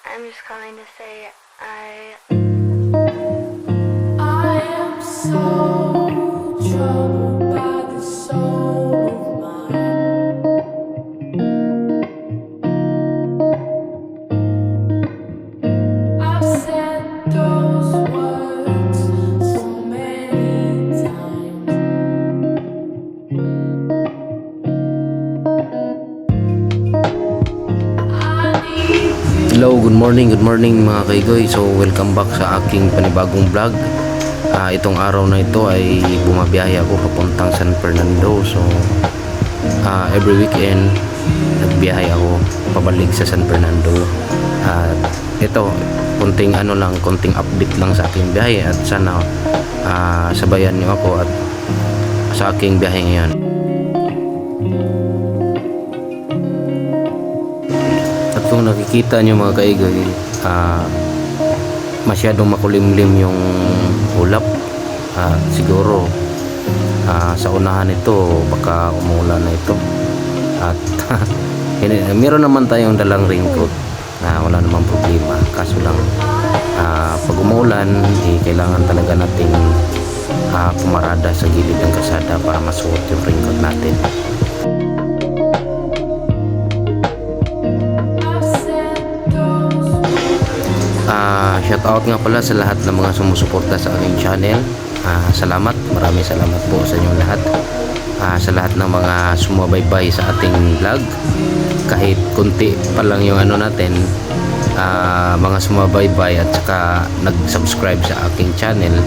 I'm just calling to say I am so troubled by the soul of mine. I've said those words so many times. I need you. Hello, good morning mga kaigoy. So welcome back sa aking panibagong vlog. Itong araw na ito ay bumabiyahe ako papuntang San Fernando. So every weekend nagbiyahe ako pabalik sa San Fernando. At ito, konting update lang sa aking biyahe. At sana sabayan niyo ako at sa aking biyahe ngayon. At kung nakikita nyo mga kaigoy, masyadong makulimlim yung ulap. Siguro sa unahan ito baka umuulan na ito. At meron naman tayong dalang raincoat na wala namang problema. Kaso lang pag umuulan, kailangan talaga nating pumarada sa gilid ng kalsada para masuot yung raincoat natin. Shout out nga pala sa lahat ng mga sumusuporta sa aking channel. Salamat, maraming salamat po sa inyong lahat. Sa lahat ng mga sumubaybay sa ating vlog, kahit kunti pa lang yung natin, mga sumubaybay at saka nag-subscribe sa aking channel,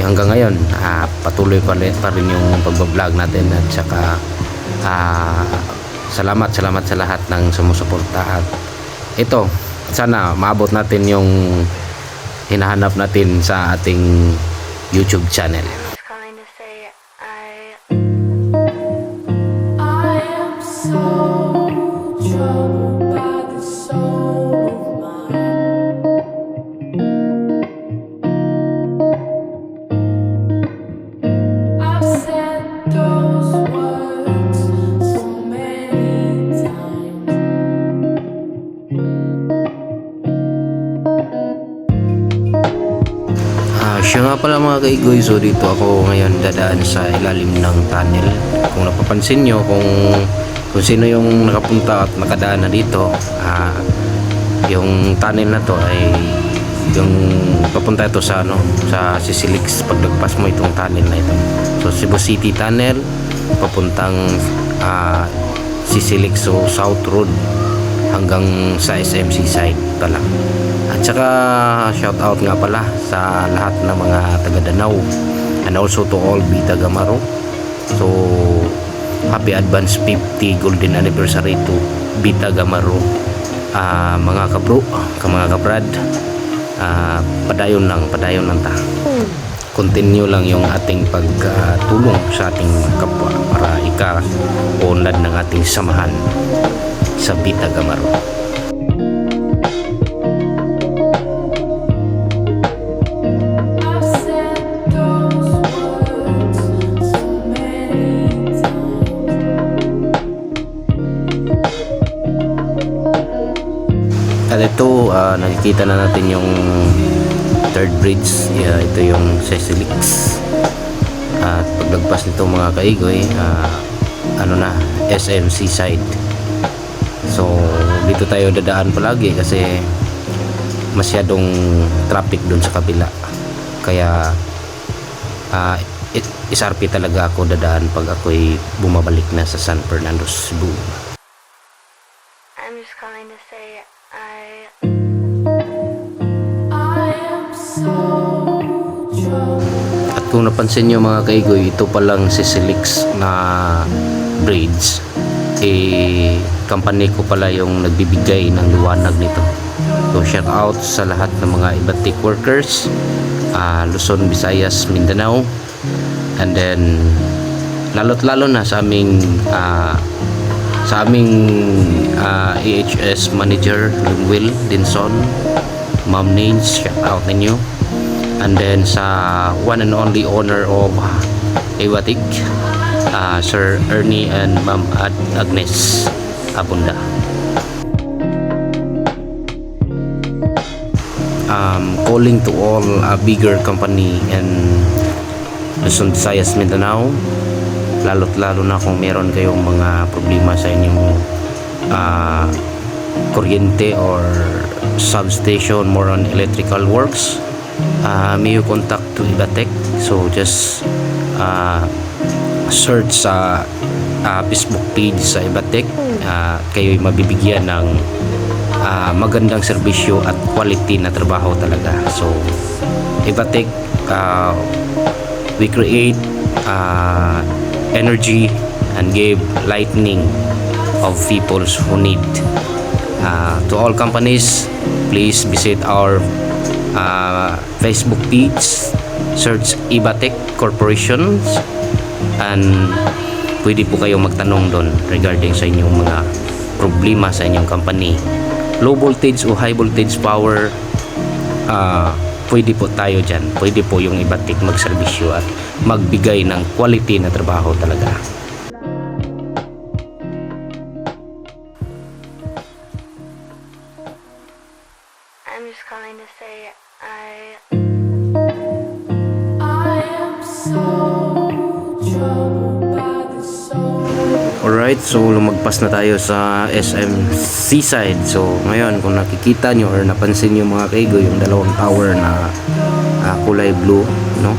hanggang ngayon patuloy pa rin yung pag-vlog natin. At saka salamat sa lahat ng sumusuporta. At ito, sana maabot natin yung hinahanap natin sa ating YouTube channel. just calling to say I am so troubled by the soul of mine. I've said those words so many times. Siya nga pala mga kaigoy, so dito ako ngayon dadaan sa ilalim ng tunnel. Kung napapansin nyo, kung sino yung nakapunta at nakadaan na dito, yung tunnel na to ay yung papunta ito sa sa Sisilix. Pag nagpas mo itong tunnel na ito, so Cebu City Tunnel papuntang Sisilix, so South Road hanggang sa SMC side pa lang. At saka shout out nga pala sa lahat ng mga taga Danau, and also to all Bita Gamaro. So happy advance 50 golden anniversary to Bita Gamaro. Mga kabro, mga kabrad, padayon lang ta. Continue lang yung ating pagtulong sa ating kapwa para ika-unlad ng ating samahan sa Bita Gamaro. I've said those words so many times. At ito, nakikita na natin yung third bridge. Ito yung Sisilix. At paglagpas nito mga kaigoy, SMC side. So dito tayo dadaan palagi kasi masyadong traffic dun sa kabila. Kaya SRP talaga ako dadaan pag ako'y bumabalik na sa San Fernando, Cebu. I'm just calling to say I am so troubled. At kung napansin nyo mga kaigoy, ito palang Sisilix na bridge, company ko pala yung nagbibigay ng liwanag nito. So shout out sa lahat ng mga Ibatik workers, Luzon, Visayas, Mindanao, and then lalo na sa aming EHS manager Will Dinson, Ma'am Nains, shout out ninyo. And then sa one and only owner of Ibatik, Sir Ernie and Ma'am Agnes Abunda. calling to all bigger company in Luzon, Visayas, Mindanao, lalo't lalo na kung meron kayong mga problema sa inyong kuryente or substation, more on electrical works, may you contact to Ibatec. So just search sa Facebook page sa Ibatec. Kayo'y mabibigyan ng magandang serbisyo at quality na trabaho talaga. So Ibatec, we create energy and give lightning of peoples who need. To all companies, please visit our Facebook page, search Ibatec Corporations, and pwede po kayong magtanong doon regarding sa inyong mga problema sa inyong company. Low voltage o high voltage power, pwede po tayo dyan. Pwede po yung Ibatec magserbisyo at magbigay ng quality na trabaho talaga. I'm just calling to say I am so troubled by the soul. Alright, so lumagpas na tayo sa SM Seaside. So ngayon, kung nakikita nyo or napansin nyo mga kaigo, yung dalawang tower na kulay blue, no?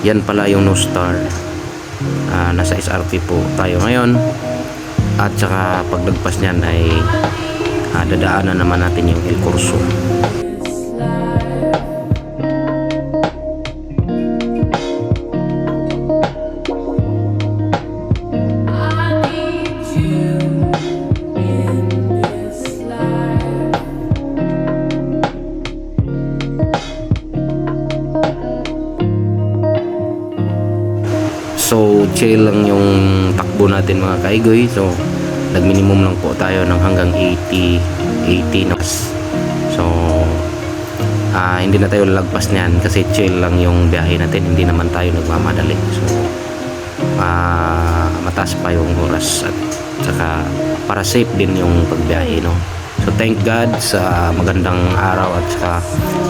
Yan pala yung No Star. Nasa SRP po tayo ngayon. At saka paglagpas nyan ay dadaanan naman natin yung El Corso. So chill lang yung takbo natin mga kaigoy. So nag-minimum lang po tayo ng hanggang 80 knots. So hindi na tayo lalagpas niyan kasi chill lang yung biyahe natin, hindi naman tayo nagmamadali. So mataas pa yung oras at saka para safe din yung pagbiyahe, no? So thank God sa magandang araw at saka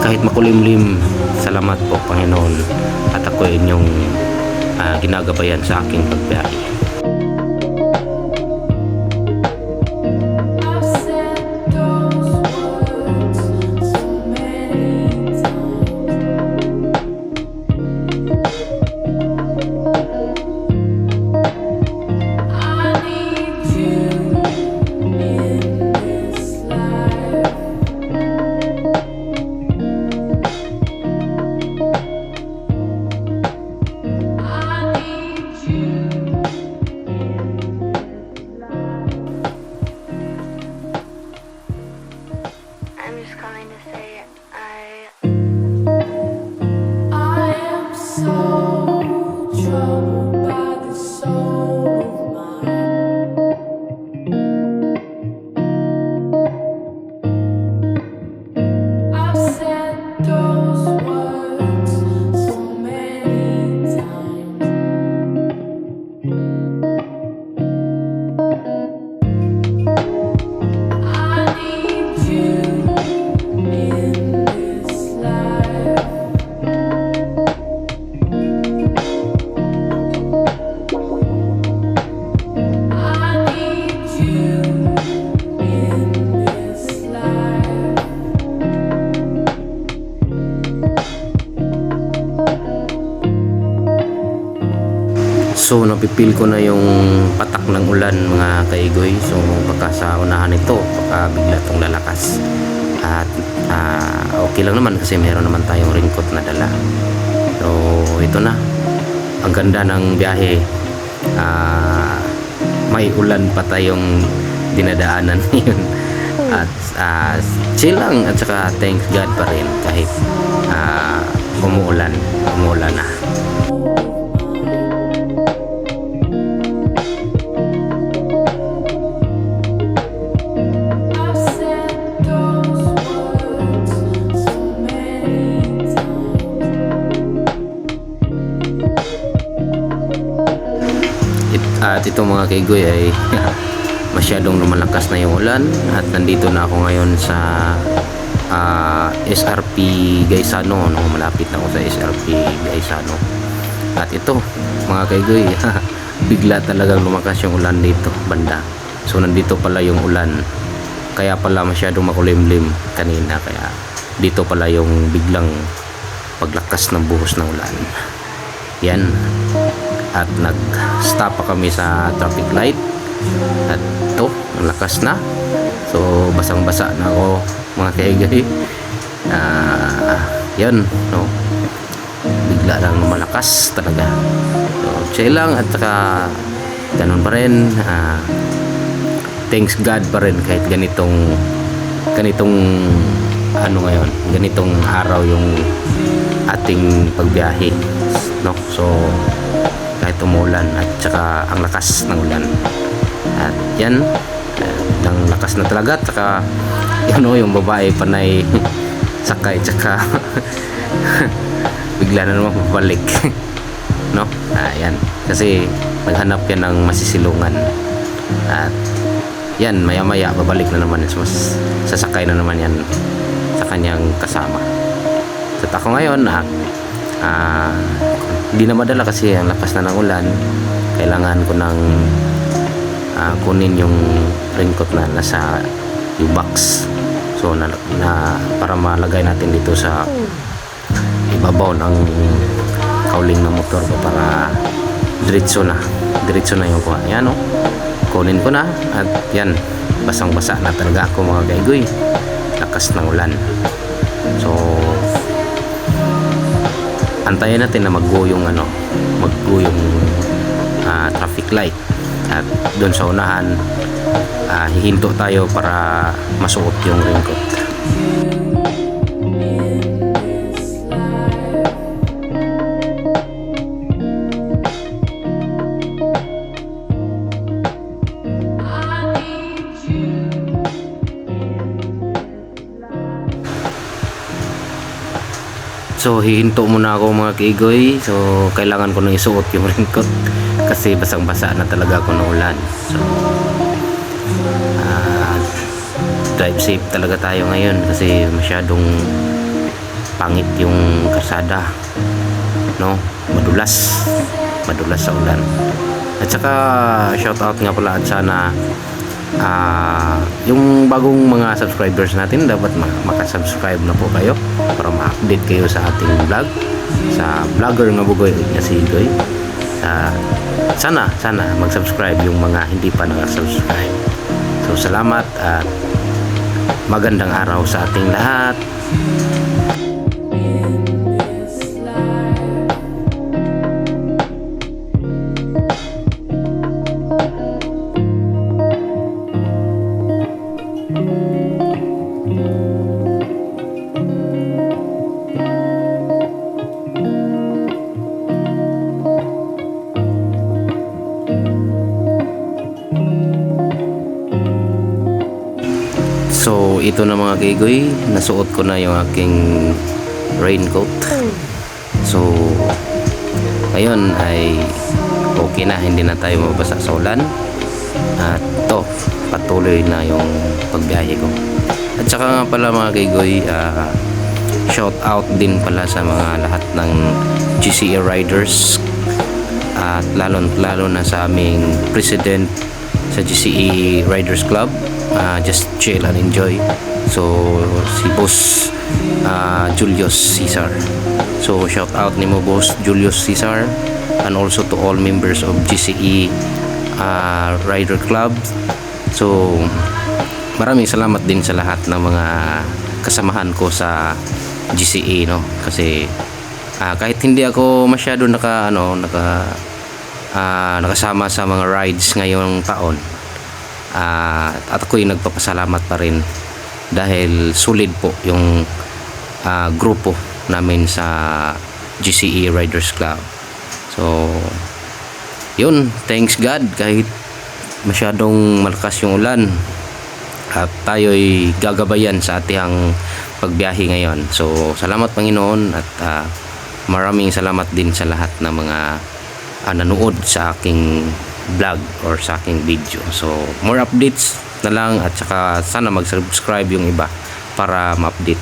kahit makulimlim, salamat po Panginoon at ako inyong ginagabayan sa aking pagbiyahe. I've said those words so many times. I need you in this life. I need you. I'm just calling to say I am so troubled by the soul of mine. I've said those words so many times. I need you in this life. I need you in this life. So napipil ko na yung patak ng ulan mga kaigoy. So baka sa unahan ito, baka bigla itong lalakas. At okay lang naman kasi meron naman tayong raincoat na dala. So ito na, ang ganda ng biyahe. May ulan pa tayong dinadaanan ngayon. At chill lang at saka thank God pa rin kahit umuulan na. I've said those words so many times. At ito mga kaigoy ay masyadong lumalakas na yung ulan at nandito na ako ngayon sa SRP Gaisano, no? Malapit na ako sa SRP Gaisano. At ito mga kaigoy, bigla talagang lumakas yung ulan dito banda. So nandito pala yung ulan, kaya pala masyadong makulimlim kanina, kaya dito pala yung biglang paglakas ng buhos ng ulan. Yan, at nag-stop pa kami sa traffic light at ito, ang lakas na. So basang basa na ako mga kaigoy. Yan, no, bigla lang malakas talaga. So chill lang, at saka ganun pa rin, thanks God pa rin kahit ganitong ano ngayon, ganitong araw yung ating pagbiyahe, no? So kahit umulan at saka ang lakas ng ulan, at yan, ang lakas na talaga, at saka yun, no, yung babae panay sakay, tsaka bigla na naman babalik no? Yan, kasi naghanap yan ng masisilungan, at yan, maya maya babalik na naman, sasakay na naman yan sa kanyang kasama. So ako ngayon, hindi na madala kasi ang lakas na ng ulan. Kailangan ko ng kunin yung raincoat na nasa U-box, so na para malagay natin dito sa ibabaw ng kauling ng motor ko, para diretso na yung kuha. Yan, no? Kunin ko na, at yan, basang basa na talaga ako mga kaigoy, lakas ng ulan. So antayin natin na mag-go yung traffic light, at doon sa unahan hihinto tayo para masuot yung raincoat. So hihinto muna ako mga kaigoy. So kailangan ko nang isuot yung raincoat kasi basang basa na talaga ako ng ulan. So drive safe talaga tayo ngayon kasi masyadong pangit yung kalsada, no? Madulas sa ulan. At saka shout out nga pala, at sana yung bagong mga subscribers natin, dapat makasubscribe na po kayo para ma-update kayo sa ating vlog, sa vlogger nga bugoy na si Igoy. Sana mag-subscribe yung mga hindi pa nakasubscribe. So salamat, at magandang araw sa ating lahat. So ito na mga kaigoy, nasuot ko na yung aking raincoat. So ngayon ay okay na, hindi na tayo mabasa sa ulan, at to patuloy na yung pagbiyahe ko. At saka nga pala mga kaigoy, shout out din pala sa mga lahat ng GCE riders, at lalo na sa aming president sa GCE Riders Club, Just Chill and Enjoy. So si Boss Julius Cesar. So shout out ni mo Boss Julius Cesar, and also to all members of GCE Rider Club. So maraming salamat din sa lahat ng mga kasamahan ko sa GCE, no? Kasi kahit hindi ako masyado nakasama sa mga rides ngayong taon, at ako'y nagpapasalamat pa rin dahil solid po yung grupo namin sa GCE Riders Club. So yun, thanks God, kahit masyadong malakas yung ulan, at tayo'y gagabayan sa ating pagbiyahe ngayon. So salamat Panginoon, at maraming salamat din sa lahat ng mga nanood sa aking vlog or sa aking video. So more updates na lang, at saka sana mag-subscribe yung iba para ma-update.